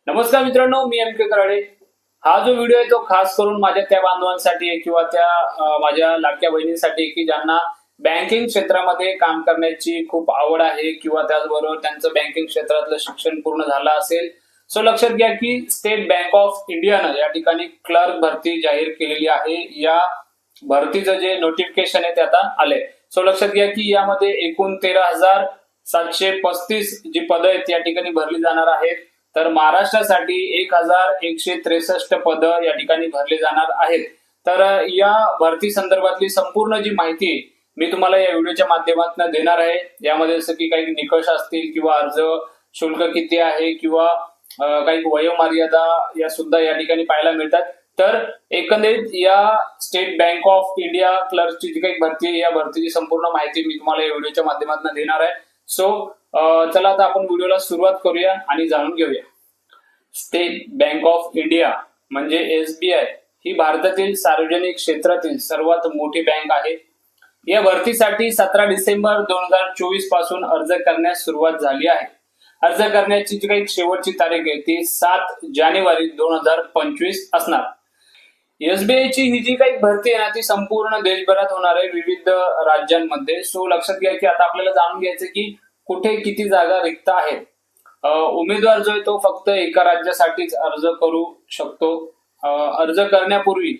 नमस्कार मित्रांनो, मी एम के कराडे। हा जो व्हिडिओ आहे तो खास करून माझ्या त्या बांधवांसाठी आहे किंवा त्या माझ्या लाडक्या बहिणींसाठी की ज्यांना बँकिंग क्षेत्रामध्ये काम करण्याची खूप आवड आहे किंवा त्याचबरोबर त्यांचं बँकिंग क्षेत्रातलं शिक्षण पूर्ण झालं असेल। सो लक्षात घ्या की स्टेट बँक ऑफ इंडियानं या ठिकाणी क्लर्क भरती जाहीर केलेली आहे। या भरतीचं जे नोटिफिकेशन आहे ते आता आले। सो लक्षात घ्या की यामध्ये एकूण 13,735 जी पदं आहेत या ठिकाणी भरली जाणार आहेत। तर महाराष्ट्रासाठी 1,163 पद या ठिकाणी भरले जाणार आहेत। तर या भरती संदर्भातली संपूर्ण जी माहिती मी तुम्हाला या व्हिडिओच्या माध्यमातून देणार आहे। यामध्ये जसं की काही निकष असतील किंवा अर्ज शुल्क किती आहे किंवा काही वयोमर्यादा या सुद्धा या ठिकाणी पाहायला मिळतात। तर एकंदरीत या स्टेट बँक ऑफ इंडिया क्लर्कची जी काही भरती आहे या भरतीची संपूर्ण माहिती मी तुम्हाला या व्हिडिओच्या माध्यमातून देणार आहे। सो चला आता आपण व्हिडिओला सुरुवात करूया आणि जाणून घेऊया। स्टेट बँक ऑफ इंडिया म्हणजे SBI ही भारतातील सार्वजनिक क्षेत्रातील सर्वात मोठी बँक आहे। या भरतीसाठी 17 डिसेंबर 2024 पासून अर्ज करण्यास सुरुवात झाली आहे। अर्ज करण्याची जी काही शेवटची तारीख आहे ती 7 जानेवारी 2025 असणार। SBI ची ही जी काही भरती आहे ना ती संपूर्ण देशभरात होणार आहे, विविध राज्यांमध्ये। सो लक्षात घ्या की आता आपल्याला जाणून घ्यायचं की कुठे किती जागा रिक्त आहेत। उमेदवार जो आहे तो फक्त एका राज्यासाठीच अर्ज करू शकतो। अर्ज करण्यापूर्वी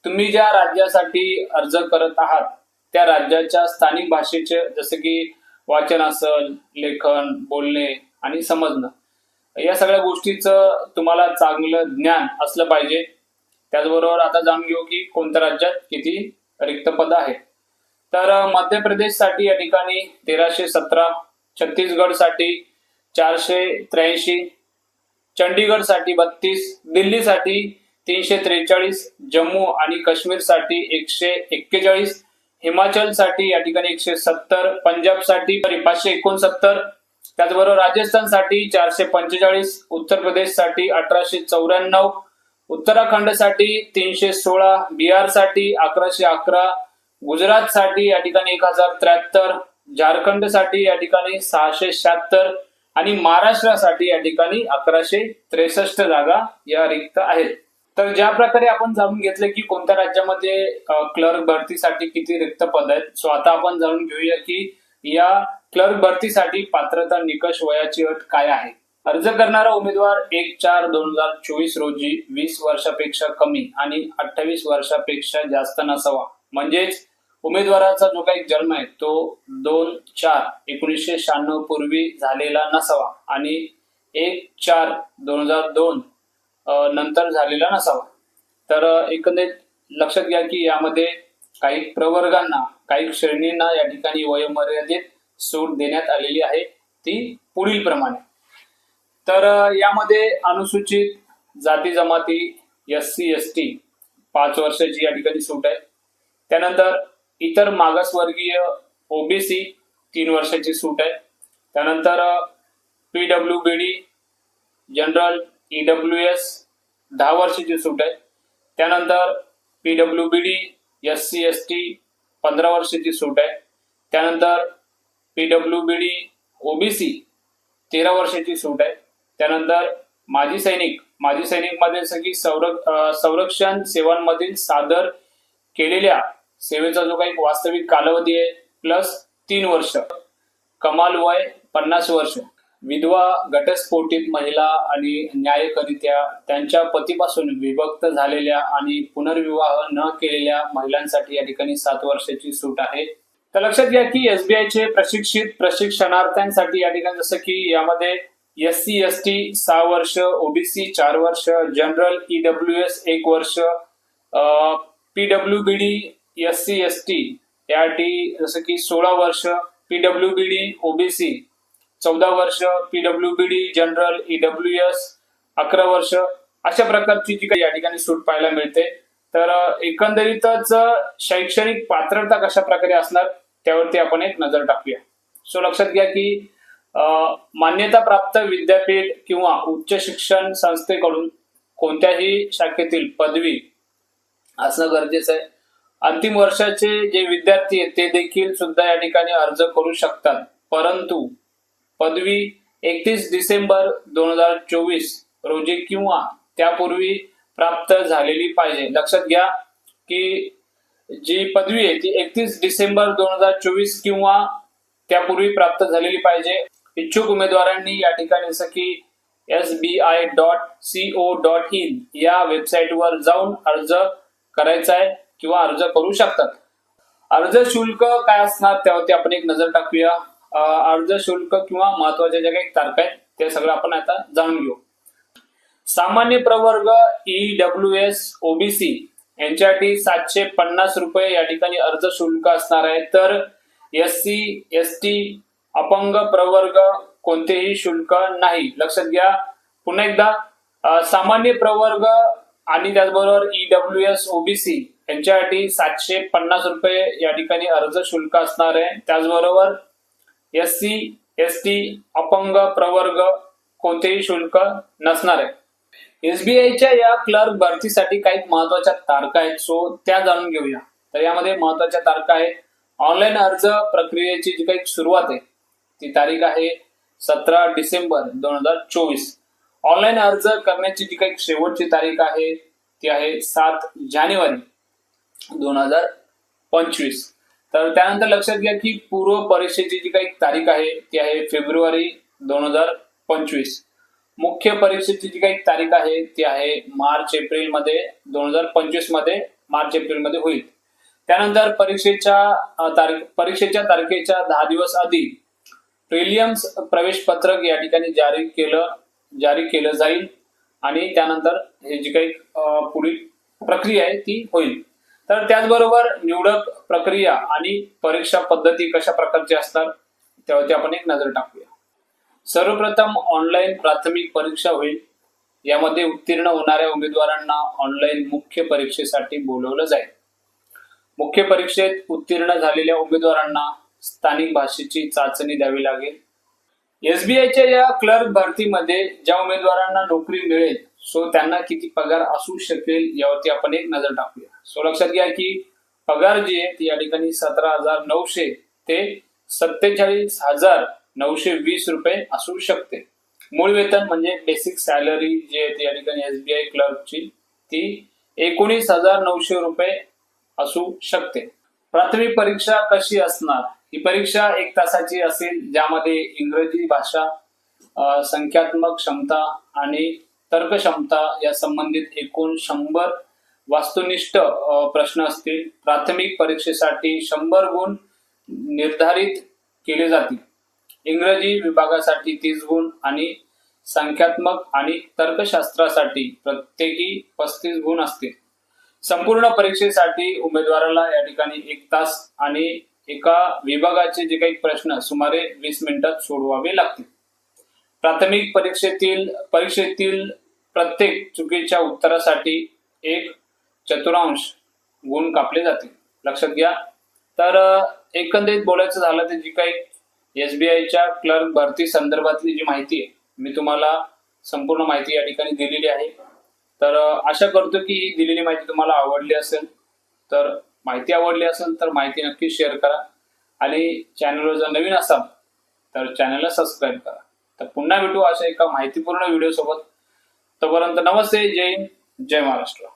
तुम्ही ज्या राज्यासाठी अर्ज करत आहात त्या राज्याच्या स्थानिक भाषेचे जसे की वाचन असेल, लेखन, बोलणे आणि समजणं या सगळ्या गोष्टीचं तुम्हाला चांगलं ज्ञान असलं पाहिजे। त्याचबरोबर आता जाणून घेऊ की कोणत्या राज्यात किती रिक्त पद आहेत। तर मध्य प्रदेश साठी या ठिकाणी 1317, छत्तीसगड साठी 483, चंडीगड साठी 32, दिल्ली साठी 343, जम्मू आणि काश्मीर साठी 141, हिमाचल साठी या ठिकाणी 170, पंजाब साठी 569, त्याचबरोबर राजस्थान साठी 445, उत्तर प्रदेश साठी 1894, उत्तराखंड साठी 316, बिहार साठी 1111, गुजरात साठी या ठिकाणी 1073, झारखंड साठी या ठिकाणी 676 आणि महाराष्ट्रासाठी या ठिकाणी 1163 जागा या रिक्त आहेत। तर ज्या प्रकारे आपण जाणून घेतले की कोणत्या राज्यामध्ये क्लर्क भरतीसाठी किती रिक्त पद आहेत। सो आता आपण जाणून घेऊया की या क्लर्क भरतीसाठी पात्रता निकष वयाची अट काय आहे। अर्ज करणारा उमेदवार 1/4/2024 रोजी 20 वर्षापेक्षा कमी आणि 28 वर्षापेक्षा जास्त नसावा। म्हणजेच उमेदवाराचा जो काही जन्म आहे तो 2/4/1996 पूर्वी झालेला नसावा आणि 1/4/2002 नंतर झालेला नसावा। तर एकंदरीत लक्षात घ्या की यामध्ये काही प्रवर्गांना काही श्रेणींना या ठिकाणी वयोमर्यादेत सूट देण्यात आलेली आहे, ती पुढील प्रमाणे। तर यामध्ये अनुसूचित जाती जमाती SC ST 5 वर्षाची या ठिकाणी सूट आहे। त्यानंतर इतर मागासवर्गीय OBC 3 वर्षाची सूट आहे। त्यानंतर PWBD जनरल EWS 10 वर्षाची सूट आहे। त्यानंतर PWBD SC ST 15 वर्षाची सूट आहे। त्यानंतर PWBD OBC 13 वर्षाची सूट आहे। त्यानंतर माजी सैनिक मध्ये जसं की संरक्षण सेवांमधील सादर केलेल्या सेवेचा जो काही वास्तविक कालावधी आहे प्लस 3 वर्ष, कमाल वय 50 वर्ष, विधवा, घटस्फोटित महिला आणि न्यायिकरित्या त्यांच्या पतीपासून विभक्त झालेल्या आणि पुनर्विवाह न केलेल्या महिलांसाठी या ठिकाणी 7 वर्षाची सूट आहे। तर लक्षात घ्या की SBI चे प्रशिक्षित प्रशिक्षणार्थ्यांसाठी या ठिकाणी जसं की यामध्ये SC ST 6 वर्ष, OBC 4 वर्ष, जनरल EWS 1 वर्ष, PWBD SC ST यासाठी जसं की 16 वर्ष, PWBD OBC 14 वर्ष, PWBD जनरल EWS 11 वर्ष, अशा प्रकारची जी काही या ठिकाणी सूट पाहायला मिळते। तर एकंदरीतच शैक्षणिक पात्रता कशा प्रकारे असणार त्यावरती आपण एक नजर टाकूया। सो लक्षात घ्या की मान्यता प्राप्त विद्यापीठ किंवा उच्च शिक्षण संस्थेकडून कोणत्याही शाखेतील पदवी असणं गरजेचं आहे। अंतिम वर्षाचे जे विद्यार्थी आहेत ते देखील सुद्धा या ठिकाणी अर्ज करू शकतात, परंतु पदवी 31 डिसेंबर 2024 रोजी किंवा त्यापूर्वी प्राप्त झालेली पाहिजे. लक्षात घ्या की जी पदवी आहे ती 31 डिसेंबर 2024 किंवा त्यापूर्वी प्राप्त झालेली पाहिजे. इच्छुक उमेदवारांनी या ठिकाणी जसं की sbi.co.in या वेबसाईटवर जाऊन अर्ज करायचा आहे किंवा अर्ज करू शकतात. अर्ज शुल्क काय असणार त्यावरती आपण एक नजर टाकूया. अर्ज शुल्क किंवा महत्वाच्या ज्या काही तारखा आहेत ते सगळं आपण आता जाणून घेऊ. सामान्य प्रवर्ग EWS OBC यांच्यासाठी 750 रुपये या ठिकाणी अर्ज शुल्क असणार आहे. तर SC ST अपंग प्रवर्ग कोणतेही शुल्क नाही. लक्षात घ्या पुन्हा एकदा सामान्य प्रवर्ग आणि त्याचबरोबर EWS OBC यांच्यासाठी 750 रुपये या ठिकाणी अर्ज शुल्क असणार आहे. त्याचबरोबर SC ST अपंग प्रवर्ग कोणतेही शुल्क नसणार आहे. SBIच्या या क्लर्क भरतीसाठी काही महत्वाच्या तारखा आहेत सो त्या जाणून घेऊया. तर यामध्ये महत्वाच्या तारखा आहेत. ऑनलाईन अर्ज प्रक्रियेची जी काही सुरुवात आहे ती तारीख आहे 17 डिसेंबर 2024. ऑनलाईन अर्ज करण्याची जी काही शेवटची तारीख आहे ती आहे 7 जानेवारी 2025. तर त्यानंतर लक्षात घ्या की पूर्व परीक्षेची जी काही तारीख आहे ती आहे फेब्रुवारी 2025. मुख्य परीक्षेची जी काही तारीख आहे ती आहे मार्च एप्रिल मध्ये 2025 मध्ये मार्च एप्रिल मध्ये होईल. त्यानंतर परीक्षेच्या तारखेच्या 10 दिवस आधी प्रिलिम्स प्रवेश पत्रक या ठिकाणी जारी केलं जाईल आणि त्यानंतर हे जी काही पुढील प्रक्रिया आहे ती होईल. तर त्याचबरोबर निवडक प्रक्रिया आणि परीक्षा पद्धती कशा प्रकारची असतात त्यावरती आपण एक नजर टाकूया. सर्वप्रथम ऑनलाईन प्राथमिक परीक्षा होईल. यामध्ये उत्तीर्ण होणाऱ्या उमेदवारांना ऑनलाईन मुख्य परीक्षेसाठी बोलवलं जाईल. मुख्य परीक्षेत उत्तीर्ण झालेल्या उमेदवारांना स्थानिक भाषेची चाचणी द्यावी लागेल. SBIच्या या क्लर्क भरतीमध्ये ज्या उमेदवारांना नोकरी मिळेल सो त्यांना किती पगार असू शकेल यावरती आपण एक नजर टाकूया. सो लक्षात घ्या की पगार जी आहे ती या ठिकाणी 17,900 ते 47,920 रुपये असू शकते. मूळ वेतन म्हणजे बेसिक सॅलरी जी आहे ती या ठिकाणी SBI क्लर्कची ती 19,900 रुपये असू शकते. प्राथमिक परीक्षा कशी असणार? ही परीक्षा 1 तासाची असेल ज्यामध्ये इंग्रजी भाषा, संख्यात्मक क्षमता आणि तर्क क्षमता या संबंधित एकूण 100 वस्तुनिष्ठ प्रश्न असतील. प्राथमिक परीक्षेसाठी 100 गुण निर्धारित केले जातील. इंग्रजी विभागासाठी 30 गुण आणि संख्यात्मक आणि तर्कशास्त्रासाठी प्रत्येकी 35 गुण असतील. संपूर्ण परीक्षेसाठी उमेदवाराला या ठिकाणी 1 तास आणि एका विभागाचे जे काही प्रश्न सुमारे 20 मिनिटात सोडवावे लागतील. प्राथमिक परीक्षेतील प्रत्येक चुकीच्या उत्तरासाठी 1 चतुर्थांश गुण कापले जातील. लक्षात घ्या. तर एकंदरीत बोलायचं झालं तर जी काही SBIच्या क्लर्क भरती संदर्भातली जी माहिती आहे मी तुम्हाला संपूर्ण माहिती या ठिकाणी दिलेली आहे. तर आशा करतो की ही दिलेली माहिती तुम्हाला आवडली असेल. तर माहिती आवडली असेल तर माहिती नक्की शेअर करा आणि चॅनलवर जर नवीन असाल तर चॅनलला सबस्क्राईब करा. तर पुन्हा भेटू अशा एका माहितीपूर्ण व्हिडिओ सोबत. तोपर्यंत नमस्ते, जय हिंद, जय महाराष्ट्र.